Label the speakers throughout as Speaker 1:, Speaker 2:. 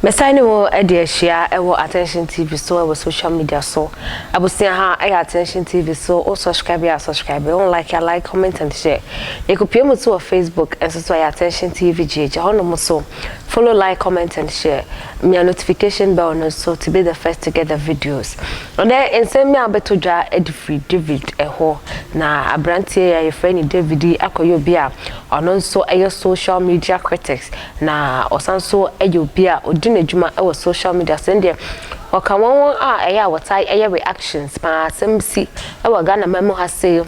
Speaker 1: Mesani wo share ewo Attention TV so ewo social media so abusia ha Attention TV so o subscribe on like comment and share. You could pay me to Facebook and so Attention TV GH hono so follow, like, comment and share. Me a notification bell no so to be the first to get the videos. And then send me abetodwa David eho na abrantie ya your friend David akoyo bia ono so social media critics na osanso bia edwuma ewo social media sende wakamwon eya watai eya reactions pa semsi ewa Ghana memo ha say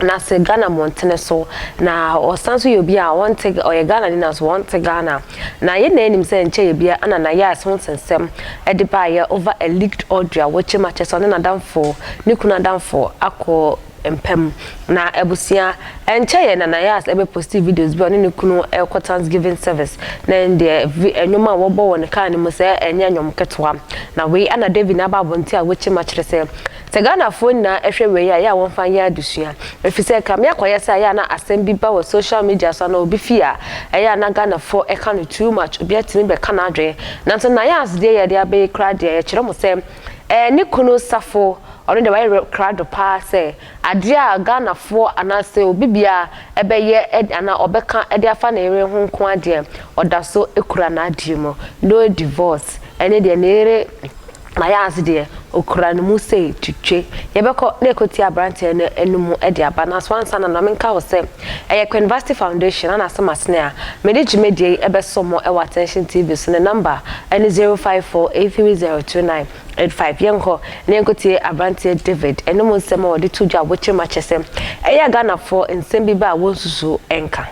Speaker 1: na se Ghana montene so na osanso yobia want take or Ghana ni na so want Ghana na ye na enim se nche yobia ana Nayas ho sensem ede ba ye over a leaked audio which matches on na damfo ni kuna damfo akọ empem na ebusia enche na Nayas ebe post videos bi oni ne kunu Thanksgiving service na ende enwoma wo bo won kan mu se enye nwom ketwa na we ana David na babonti a wechi machere se Ghana phone na ehwe we ya won fan ya adusua efise ka me akoye se ya na asem bi ba wo social media so na obi fia ya na Ghana for e kan too much obi atimi be kan adwe na so Nayas de ya de abe kra de ya kire mo se ni kunu safo ono de why crowd pa say ade a Ghana for anase obibia ebeye ana obeka ede afa na ere ho nko ade odaso ekura na ade mo no divorce ene de na ere Nayas de okura no mu say twitwe yebeko na ekoti abrante na enumu ede aba na so ansa na menka wo say University Foundation ana asamasne a mediji medie ebe somo e Attention TV so na number ene 0548302985 yenko na ekoti abrante David enumu nsema wode tudwa woche machesem eya Ghana for nsem bi ba wonsusu enka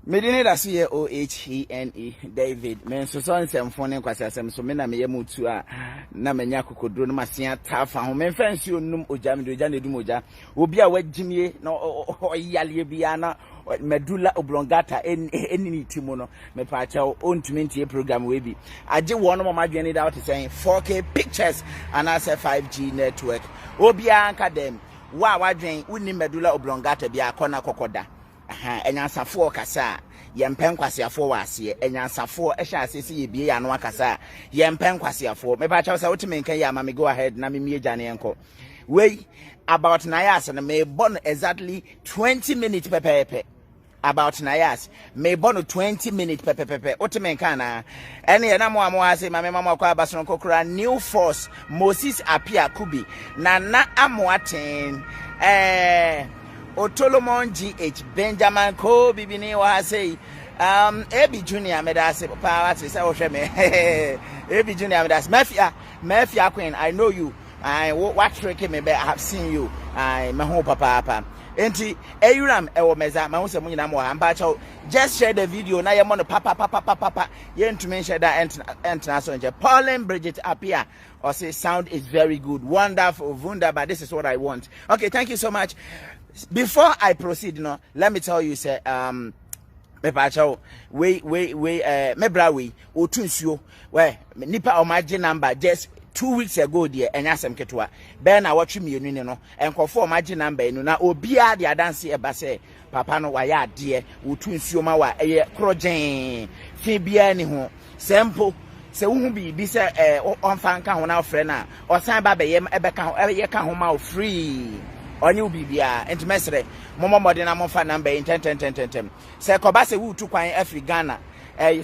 Speaker 2: Medine da so ye OHENE David men so nsɛmfo kwase asɛm so me na me mutu a na manya kokodro no masia tafa ho men fansi onum ogya me ogya na edum ogya obi a wagimie na oyale bia na medulla oblongata enini timo no me pa cha ontumi ntie program we bi age wono mama dwene da what saying 4K pictures and as a 5G network obi anka dem wa wadwen uni medulla oblongata bia akona kokoda enyansafo kasa yempen kwasiafo wase enyansafo ehya asese yebie ya no akasa yempen kwasiafo me ba cha say ultimate kan ya ma me go ahead na me mie jane enko wey about Nayas na me born exactly 20 minutes pepepe about Nayas me born 20 minutes pepepe ultimate kan na ene na mo amo ase ma me mama kwa abaso kokura new force Moses apia kubi na amoaten Otolomon GH Benjamin Ko bibini wa say Ebi Junior medase power to say me Ebi Junior medase Mafia Queen I know you I watch me I have seen you I my home papa enti eyuram ewo meza ma wose mu nyina mo ha mpa chawo just share the video na ye mo no papa ye ntumi share that entra so nje Pauline Bridget appear or say sound is very good, wonderful, wunderbar. This is what I want. Okay, thank you so much. Before I proceed, let me tell you, say me pacho we me otunsuo we nipa omaje number just 2 weeks ago there enyasem ketwa be na watwe mienu ni no enkofo omaje number enu na obia de adanse eba se papa no waya ade otunsuo ma wa eye krogen fi bia ni ho sempo se wuhu bi se onfa nka ho na ofre na osan ba be ye ebeka ho ye ka ho ma free onye ubibia entimesere momo mode na monfa number in 10 se koba se wutu kwan Afri Ghana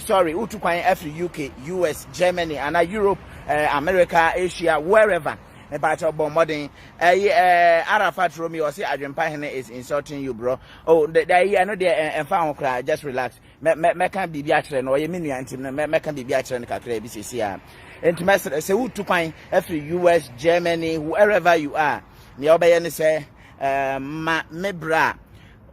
Speaker 2: sorry wutu kwan Afri UK US Germany and Europe America Asia wherever about your modern Arafat Romy or say ADWINFIHENE is insulting you, bro. Oh, I know they and found cry. Just relax. Me can be biatren or you mean me can be biatren kakre BCC. Intimate say who to find every US Germany wherever you are. Ni obayani say me bra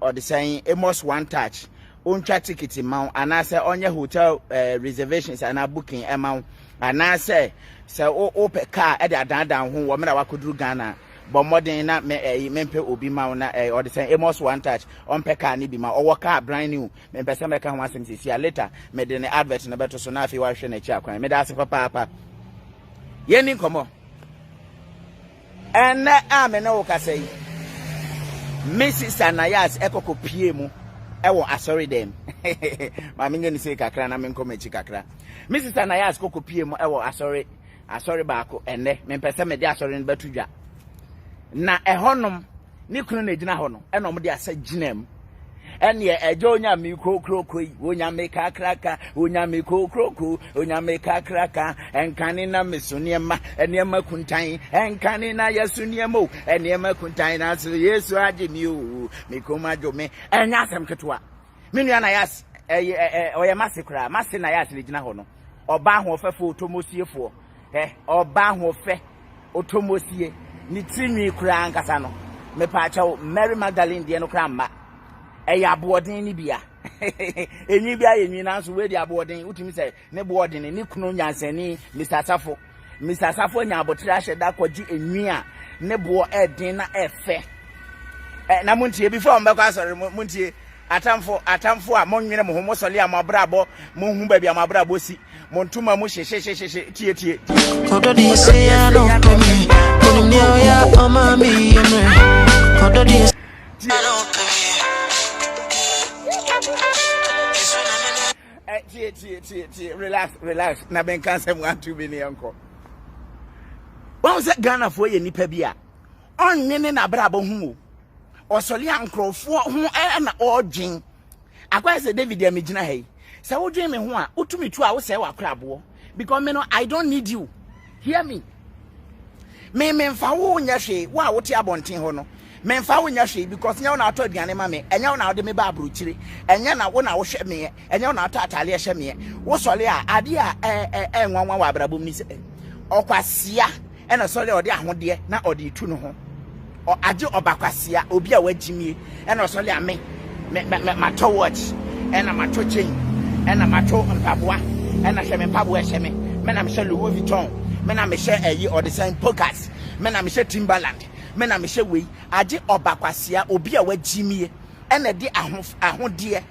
Speaker 2: or the saying almost one touch. Uncha ticket amount and I say on your hotel reservations and a booking amount and I say open car at the down who woman I could do Ghana but more than that mempe obi ma na or the saying almost one touch on peka ni bi ma or car brand new me person make one thing see later me den advert na beto so na fi wa hwe na chi akwan me da se papa yeni komo and me na wo ka say Mrs. Nayas ekoko pie mu ewo asori dem ma me ngeni se kakra na me nkomachi kakra Mrs. Nayas koko pie mu ewo asori baako enne me pese me de asori no batudwa na ehonom ni kunu na gina ho no enom de asa ginam ene ejo onya mi kokrokoi onya me kakraka onya me kokroko onya me kakraka enkane na mesoniema enema kuntan enkane na yesoniemo enema kuntan na so Yesu age mi o me komajo me enya asem ketwa me nua na yas oye masekra mase na yas le gina ho no oba ho ofefo otomosiefo oba ho ofe otomosie ni tinwi kura ankasa no me pa chawo Mary Magdalene de no kra mma eya aboden ni bia enyi bia yenwi na so we di aboden utimi se ne boden ni kunu nyansani Mr. Safo nya abotra hye da kwaji enwi a ne bo eden na efe na muntie before mbekwa asori muntie atamfo a monwene mo homo sole amabrabo mo hu ba bia amabrabo si montuma mo hye tie
Speaker 3: Odo di say I don't pay me when me ya o mami emre Odo di I don't pay
Speaker 2: tie relax na ben kan sem 1-2 bi ne yanko won se Ghana fo ye nipa bia onwene na brabo hu osoli ankrofo ho na odwen akwa se David amegina hai se wodwen me ho a utumi tu a wo se wa krabo because me no I don't need you hear me me mfa wo nya hwe wo a wote abonten ho no me mfa wo nya hwe because nya wo na ato aduane ma me enya wo na wo de me ba abrochire enya na wo na wo hwe me enya wo na ato atale hwe me wo soli a ade a enwanwa wa abrabom ni se okwasia ena soli ode ahode na ode tu no ho o age obakwasia obi a wagimie ena soli ame mato watch ena mato chain ena mato mpaboa ena hwe me mpaboa hwe me na me hwe Louis Vuitton me na me hwe eyi or the same Pockets me na me hwe Timberland me na me hwe wei age obakwasia obi a wagimie ena de ahode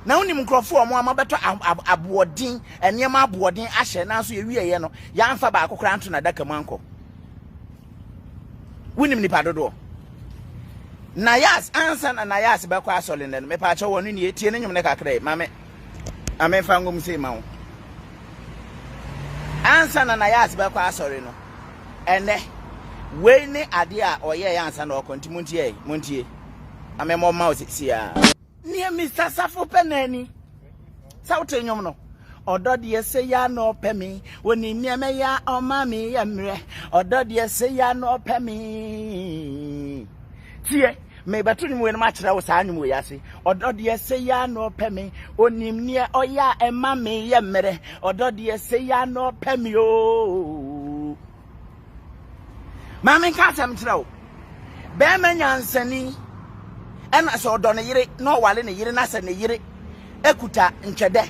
Speaker 2: na unim nkrofo omo amabeto aboodin enema aboodin ahye na so yewieye no ya amfa ba akokra nto na daka manko unim ni padodo Nayas ansa na Nayas be kwa asole ne me pa che wonu ne etie ne nyum ne kakra mame amefa ngom sei ma wo ansa na Nayas be kwa asore no ene we ne ade a oye ya ansa na okontimuntie montie amemo mouse sia ni Mr. Safo penani sauti nyom no odode ese ya no pemi woni niame ya omami yemre odode ese ya no pemi tie me batuni mu ma kira wo saa nyum ya se odode ese ya no pemi onim ne oya emami yemre odode ese ya no pemi o mama ka sam kira wo be ma nyansani ena so do ne yire no wale ne yire na se ne yire ekuta ntwede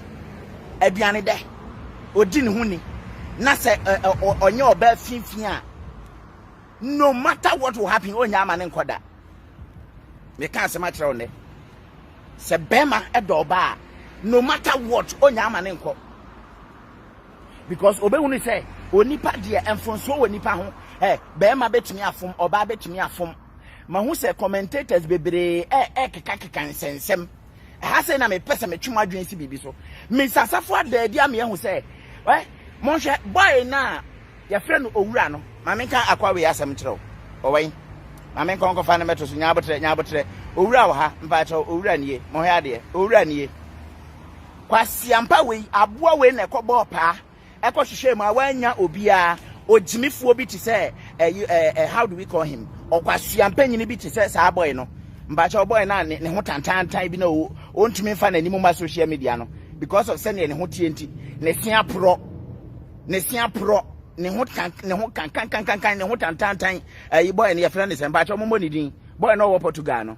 Speaker 2: aduane de odi ne huni na se onye oba finfin a no matter what will happen onya ama ne nkoda me kan se ma kire ne se bema edoba no matter what onya ama ne nko because obehunu say onipa de enfonso wonipa ho bema betumi afom oba betumi afom ma hu say commentators bebre keka nsensem ha say na me pese me twuma dwen si bibi so me sasafo adaadi am ye hu say monhwe boy na ya frɛ no owura no ma me kan akwa we asem kyerɛw owai ma me kan fa na meto so nyabotre owura wo ha mpa kyerɛw owura nie mo hwe ade owura nie kwasiampa we aboa we na ekɔbɔ paa hwehwɛ mu awanya obia ojimifuo bi te sɛ how do we call him okwasiampa nyini bi te sɛ saa boy no mpa kyerɛw boy na ne ho tantantan bi na o ntumi fa na ni mu ma social media no because of sɛ ne ho tienti ne sia pro ne ho kan ne ho tantantan boy ne yɛfrɛ ne sɛ mpa kyerɛw momɔ ne din boy no wɔ Portugal no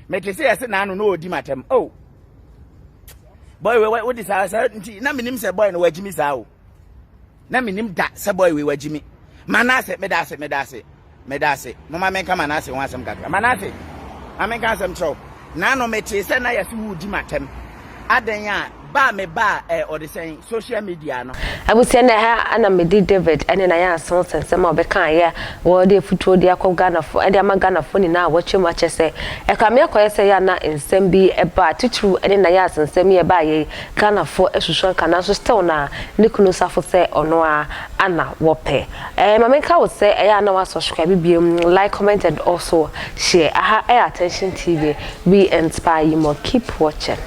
Speaker 2: mete sɛ yɛse na ano no odi matem oh boy we what is our nti na minim sɛ boy no wagimi saa o na minim da sɛ boy we wagimi manase medase mama menka manase ho asɛm kakra manase amenka asɛm kyerɛw na no mete sɛ na yɛse wo di matem adan a ba me ba or the saying social media no
Speaker 1: abusia na ha ana medi David ene na ya son sensem obeka ya wo de futuo de akogana fo ede amagana fo ni na wo chemu ache se e ka me akoye se ya na nsem bi e ba titru ene na ya sensem ye ba ye kana fo esusu kana so still na ne kunu safo se ono a ana wo pe mamenka wo se e ya na wa subscribe biem like comment and also share aha attention TV we inspire you more keep watching.